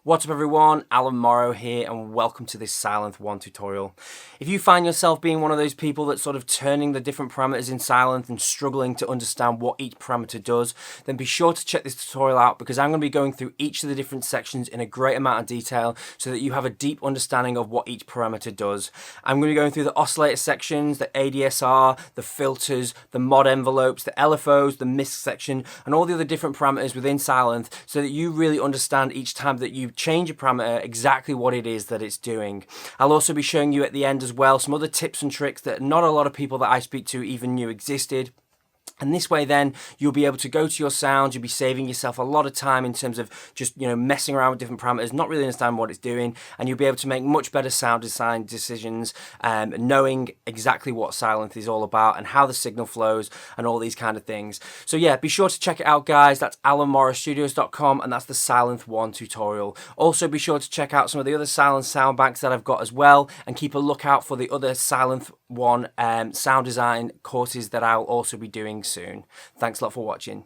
What's up everyone, Alan Morrow here and welcome to this Sylenth1 tutorial. If you find yourself being one of those people that's sort of turning the different parameters in Sylenth and struggling to understand what each parameter does, then be sure to check this tutorial out because I'm going to be going through each of the different sections in a great amount of detail so that you have a deep understanding of what each parameter does. I'm going to be going through the oscillator sections, the ADSR, the filters, the mod envelopes, the LFOs, the MISC section and all the other different parameters within Sylenth so that you really understand each time that you change a parameter exactly what it is that it's doing. I'll also be showing you at the end as well some other tips and tricks that not a lot of people that I speak to even knew existed. And this way then you'll be able to go to your sound, you'll be saving yourself a lot of time in terms of just, messing around with different parameters, not really understanding what it's doing, and you'll be able to make much better sound design decisions, knowing exactly what Sylenth is all about and how the signal flows and all these kind of things. So yeah, be sure to check it out guys. That's alanmorrowstudios.com and that's the Sylenth1 tutorial. Also be sure to check out some of the other Sylenth sound banks that I've got as well and keep a lookout for the other Sylenth1 sound design courses that I'll also be doing soon. Thanks a lot for watching.